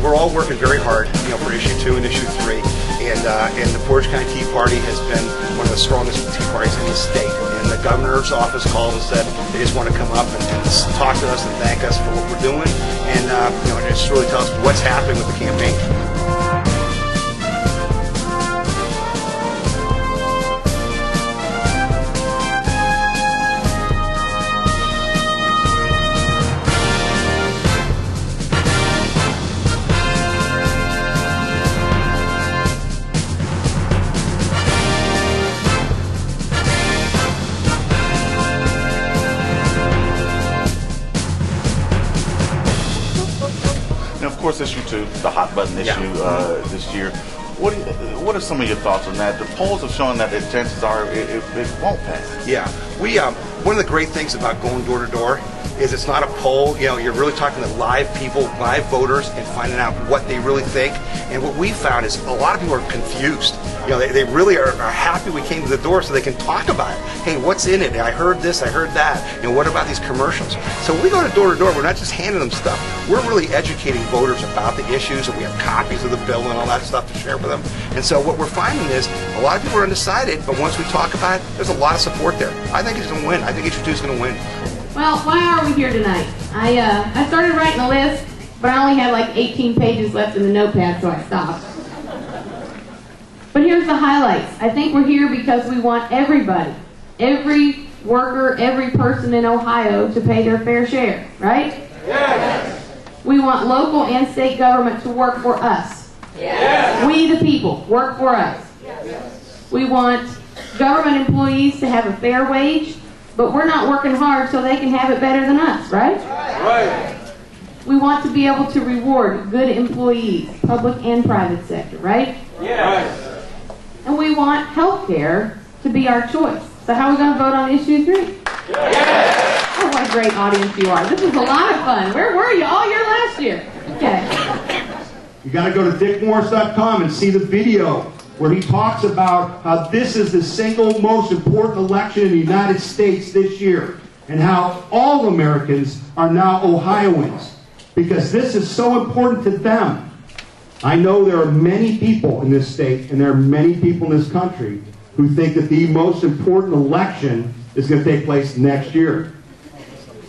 we're all working very hard, for issue 2 and issue 3, and the Portage County Tea Party has been one of the strongest tea parties in the state. And the governor's office called and said they just want to come up and talk to us and thank us for what we're doing, and just really tell us what's happening with the campaign. Of course, issue 2, the hot button issue this year. What are some of your thoughts on that? The polls have shown that the chances are it won't pass. Yeah, one of the great things about going door to door is it's not a poll. You're really talking to live people, live voters, and finding out what they really think. And what we found is a lot of people are confused. They really are happy we came to the door so they can talk about it. Hey, what's in it? I heard this, I heard that. What about these commercials? So when we go to door, we're not just handing them stuff. We're really educating voters about the issues, and we have copies of the bill and all that stuff to share with them. And so what we're finding is a lot of people are undecided, but once we talk about it, there's a lot of support there. I think it's going to win. I think issue 2 is going to win. Well, why are we here tonight? I started writing a list, but I only had like 18 pages left in the notepad, so I stopped. But here's the highlights. I think we're here because we want everybody, every worker, every person in Ohio to pay their fair share, right? Yes. We want local and state government to work for us. Yes. We, the people, work for us. Yes. We want government employees to have a fair wage, but we're not working hard so they can have it better than us, right? Right. We want to be able to reward good employees, public and private sector, right? Yes. And we want health care to be our choice. So how are we going to vote on issue 3? Yes. Oh, what a great audience you are. This was a lot of fun. Where were you all year last year? Okay. You got to go to dickmorris.com and see the video where he talks about how this is the single most important election in the United States this year, and how all Americans are now Ohioans, because this is so important to them. I know there are many people in this state, and there are many people in this country, who think that the most important election is going to take place next year.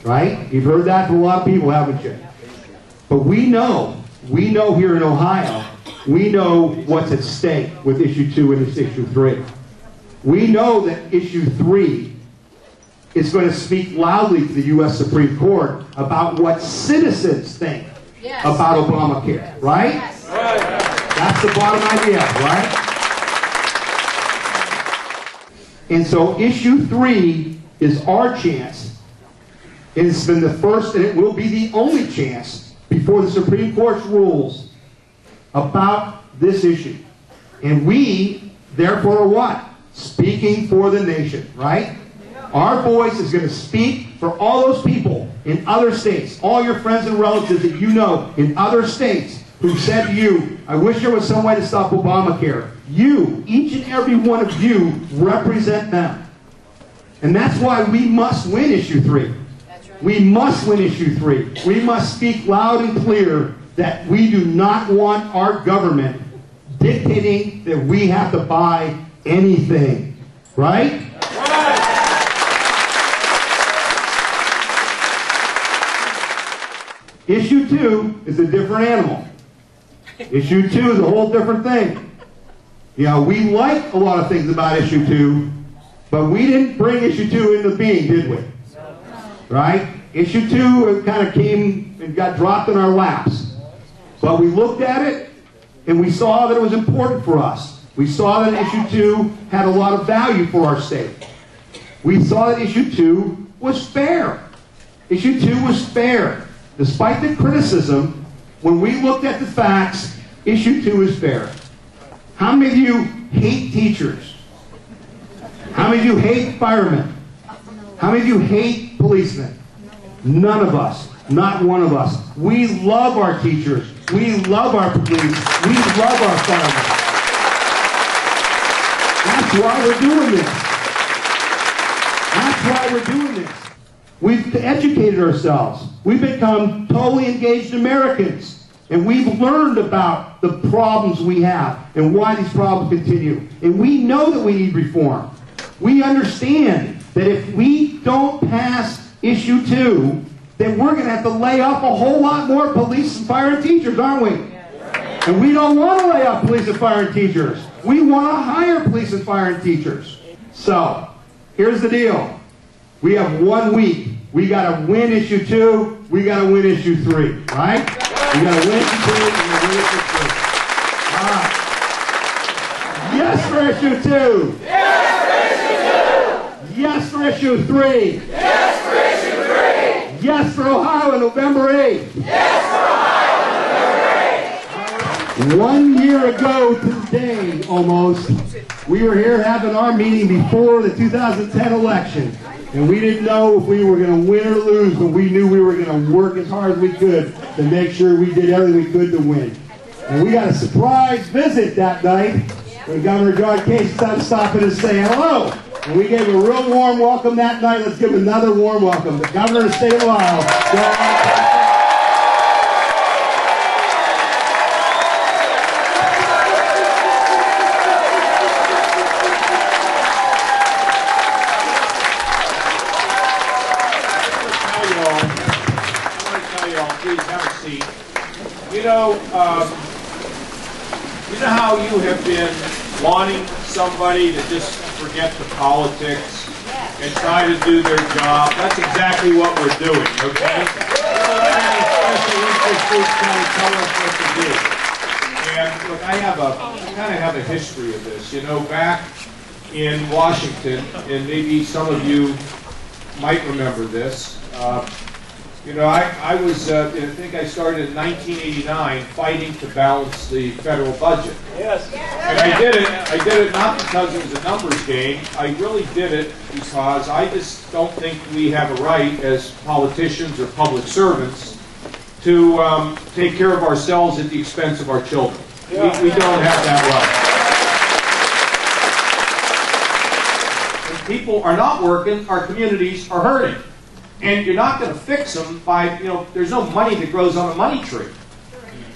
Right? You've heard that from a lot of people, haven't you? But we know here in Ohio, we know what's at stake with issue 2 and issue 3. We know that issue 3 is going to speak loudly to the U.S. Supreme Court about what citizens think about Obamacare, right? Yes. That's the bottom idea, right? And so issue 3 is our chance. It's been the first, and it will be the only chance before the Supreme Court rules about this issue. And we, therefore, are what? Speaking for the nation, right? Our voice is going to speak for all those people in other states, all your friends and relatives that you know in other states who said to you, I wish there was some way to stop Obamacare. You, each and every one of you, represent them. And that's why we must win issue 3. That's right. We must win issue 3. We must speak loud and clear that we do not want our government dictating that we have to buy anything. Right? Issue 2 is a different animal. Issue 2 is a whole different thing. We like a lot of things about issue 2, but we didn't bring issue 2 into being, did we? Right? Issue 2 kind of came and got dropped in our laps. But we looked at it, and we saw that it was important for us. We saw that issue 2 had a lot of value for our state. We saw that issue 2 was fair. Issue 2 was fair. Despite the criticism, when we looked at the facts, issue 2 is fair. How many of you hate teachers? How many of you hate firemen? How many of you hate policemen? None of us. Not one of us. We love our teachers. We love our police. We love our firemen. That's why we're doing this. That's why we're doing this. We've educated ourselves. We've become totally engaged Americans. And we've learned about the problems we have and why these problems continue. And we know that we need reform. We understand that if we don't pass issue 2, then we're going to have to lay off a whole lot more police and fire and teachers, aren't we? And we don't want to lay off police and fire and teachers. We want to hire police and fire and teachers. So, here's the deal. We have 1 week. We got to win issue 2. We got to win issue 3, right? We got to win issue 2. We got to win issue 3. All right. Yes for issue 2. Yes for issue 3. Yes for issue 3. Yes for Ohio on November 8th. Yes for Ohio on November 8th. 1 year ago today, almost, we were here having our meeting before the 2010 election. And we didn't know if we were going to win or lose, but we knew we were going to work as hard as we could to make sure we did everything we could to win. And we got a surprise visit that night when Governor John Kasich started stopping and saying hello. And we gave a real warm welcome that night. Let's give another warm welcome. The Governor of the State of Ohio, John Kasich. You know how you have been wanting somebody to just forget the politics and try to do their job? That's exactly what we're doing, okay? We don't let any special interest groups trying to tell us what to do. And look, I kind of have a history of this. You know, back in Washington, and maybe some of you might remember this. You know, I think I started in 1989 fighting to balance the federal budget. Yes. And I did it not because it was a numbers game. I really did it because I just don't think we have a right as politicians or public servants to take care of ourselves at the expense of our children. Yeah. We don't have that right. When people are not working, our communities are hurting. And you're not going to fix them by, there's no money that grows on a money tree.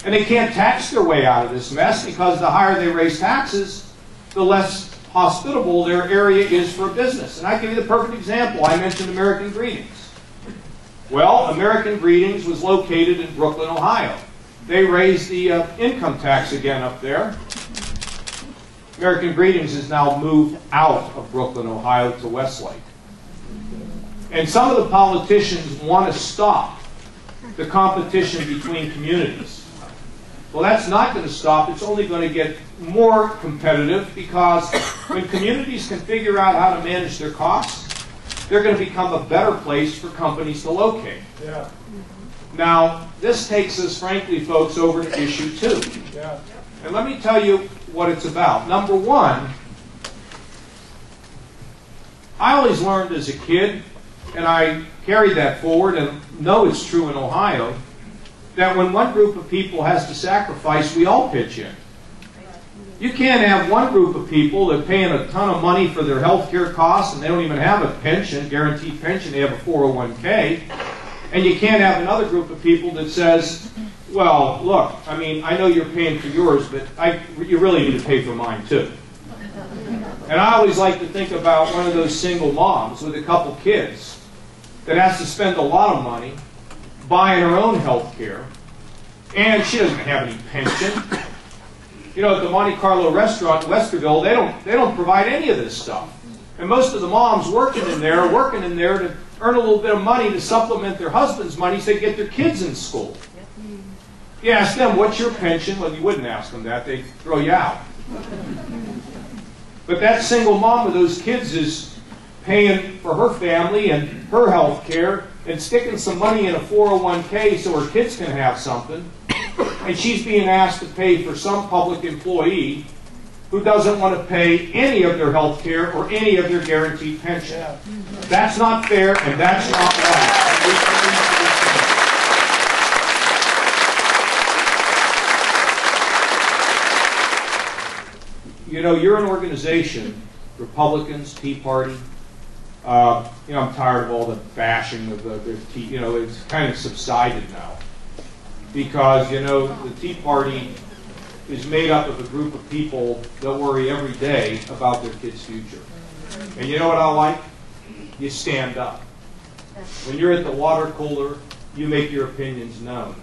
And they can't tax their way out of this mess because the higher they raise taxes, the less hospitable their area is for business. And I give you the perfect example. I mentioned American Greetings. Well, American Greetings was located in Brooklyn, Ohio. They raised the income tax again up there. American Greetings has now moved out of Brooklyn, Ohio to Westlake. And some of the politicians want to stop the competition between communities. Well, that's not going to stop. It's only going to get more competitive because when communities can figure out how to manage their costs, they're going to become a better place for companies to locate. Yeah. Now, this takes us, frankly, folks, over to issue 2. Yeah. And let me tell you what it's about. Number one, I always learned as a kid, and I carried that forward and know it's true in Ohio, that when one group of people has to sacrifice, we all pitch in. You can't have one group of people that are paying a ton of money for their health care costs and they don't even have a pension, guaranteed pension, they have a 401k. And you can't have another group of people that says, well, look, I mean, I know you're paying for yours, but you really need to pay for mine too. And I always like to think about one of those single moms with a couple kids that has to spend a lot of money buying her own health care, and she doesn't have any pension. You know, at the Monte Carlo restaurant in Westerville, they don't provide any of this stuff. And most of the moms working in there to earn a little bit of money to supplement their husband's money so they get their kids in school. You ask them, what's your pension? Well, you wouldn't ask them that. They'd throw you out. But that single mom with those kids is paying for her family and her health care and sticking some money in a 401k so her kids can have something. And she's being asked to pay for some public employee who doesn't want to pay any of their health care or any of their guaranteed pension. That's not fair and that's not right. You know, you're an organization, Republicans, Tea Party. I'm tired of all the bashing of the Tea. You know, it's kind of subsided now. because, you know, the Tea Party is made up of a group of people that worry every day about their kids' future. And you know what I like? You stand up. When you're at the water cooler, you make your opinions known.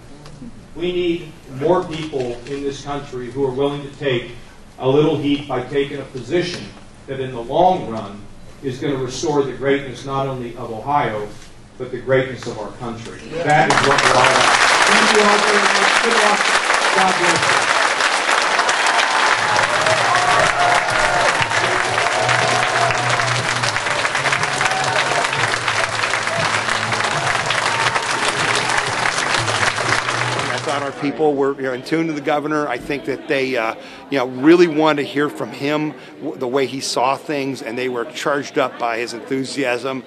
We need more people in this country who are willing to take a little heat by taking a position that in the long run is going to restore the greatness not only of Ohio, but the greatness of our country. That is what we're all about. Thank you all very much. Good luck. God bless you. Our people were in tune to the governor. I think that they really wanted to hear from him the way he saw things, and they were charged up by his enthusiasm.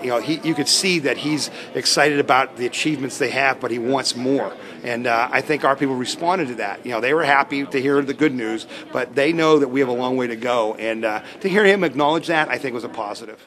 You could see that he's excited about the achievements they have, but he wants more. And I think our people responded to that. They were happy to hear the good news, but they know that we have a long way to go. And to hear him acknowledge that, I think was a positive.